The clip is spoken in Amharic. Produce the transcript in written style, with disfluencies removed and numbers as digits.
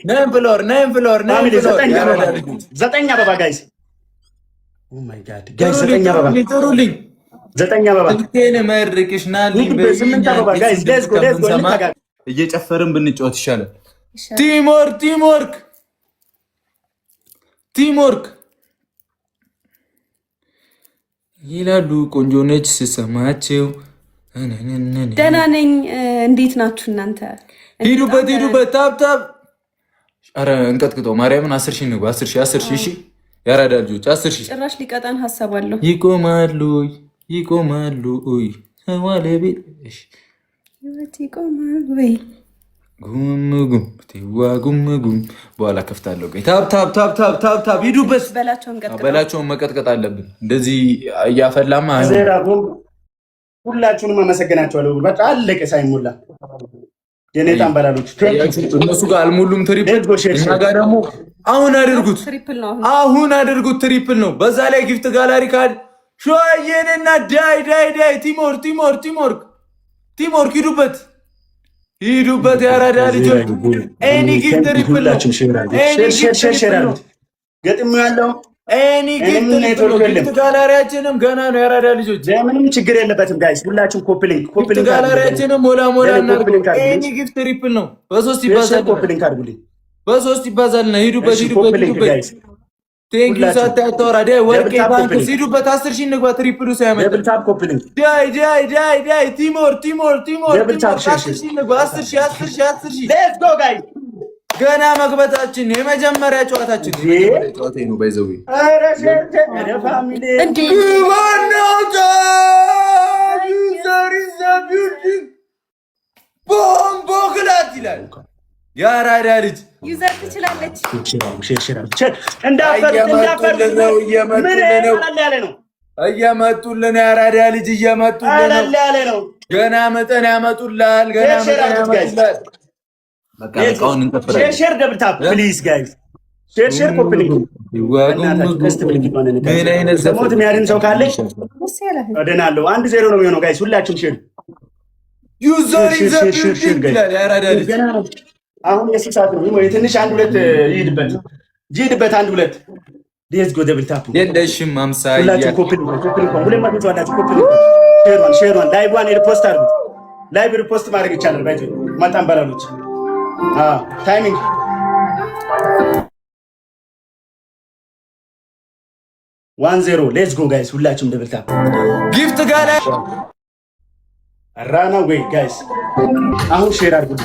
ነን ፍሎር ዘጠኝ አበባ ጋይስ ኦ ማይ ጋድ ጋይስ ዘጠኝ አበባ ጥሩልኝ ዘጠኝ አበባ እንቴን መርቅሽናልኝ በስምንት አበባ ጋይስ ሌትስ ጎ እየጨፈርን ብንጫወት ይሻላል። ቲምወርክ ይላሉ ቆንጆ ነች ስሰማቸው። ደህና ነኝ። እንዴት ናችሁ እናንተ? ሂዱበት ታብታብ። ኧረ እንቀጥቅጠው ማርያምን 10 ሺህ ንጉ 10 ሺህ እሺ ያራዳ ልጆች 10 ሺህ ጭራሽ ሊቀጣን ሐሳብ አለው። ይቆማሉ ወይ ሰዋለቤት እሺ ይቆማሉ ወይ ጉም በኋላ ከፍታለሁ። ታብ ሂዱበት በላቸውን መቀጥቀጥ አለብን። እንደዚህ እያፈላማ ሁላችሁንም አመሰግናችኋለሁ። በቃ አለቀ ሳይሞላ የኔታን በላሎች እነሱ ጋር አልሞሉም። ትሪፕል እኛ ጋር ደግሞ አሁን አድርጉት። ትሪፕል ነው። በዛ ላይ ጊፍት ጋላሪ ካድ ሾየንና ዳይ ቲምወርክ ሂዱበት ያራዳ ልጆች ኤኒ ጊፍት ትሪፕል ነው። ገጥሞ ያለው ኤኒ ጊፍት ጋላሪያችንም ገና ነው። ያራዳ ልጆች ምንም ችግር የለበትም ጋይስ። ሁላችሁም ኮፕሊንግ ጋላሪያችንም ሞላ እናድርገው። ኤኒ ጊፍት ትሪፕል ነው። በሶስት ይባዛል ነው። ሂዱበት ጋይስ። ቴንክ ዩ ሳታውራ ዳይ ወርቄ ባንክስ ሂዱበት 10 ሺህ ንግባ። ትሪፕሉ ሳይመጣ ደብል ታፕ ኮፕሊንግ ዳይ ቲምወርክ 10 ሺህ ንግባ። 10 ሺህ ሌትስ ጎ ጋይስ። ገና መግባታችን የመጀመሪያ ጨዋታችን ነው። ባይዘው ቦምቦ ክላት ይላል ያራዳ ልጅ ዩዘር ትችላለች። እየመጡልን ያራዳ ልጅ እየመጡልን ነው። ገና መጠን ያመጡላል። በቃውን እንጠፍራለን። ሼር ደብል ታፕ ፕሊዝ ጋይስ። ሼር ኮፕሊንግ ምን አይነት ሰሞት የሚያድን ሰው ካለ እደናለሁ። 1-0 ነው የሚሆነው ጋይስ። ሁላችሁም ሼር ዩዘር ይላል ያራዳ ልጅ። አሁን የስሳት ነው ወይ ትንሽ 1-2 ይሄድበት 1-2 ሌትስ ጎ ደብል ታፕ የለሽም 50 ሁላችሁም ኮፕሊንግ ሁሌም ማጥቷላችሁ። ኮፕሊንግ ሼር ላይቭዋን ሪፖስት አድርጉት። ላይቭ ሪፖስት ማድረግ ይቻላል። ባይቱ ማጣን በላሎች ታይሚንግ 1-0 ሌትስ ጎ ጋይስ። ሁላችሁም ደብል ታፕ ጊፍት ጋላ ራና ወይ ጋይስ። አሁን ሼር አድርጉት።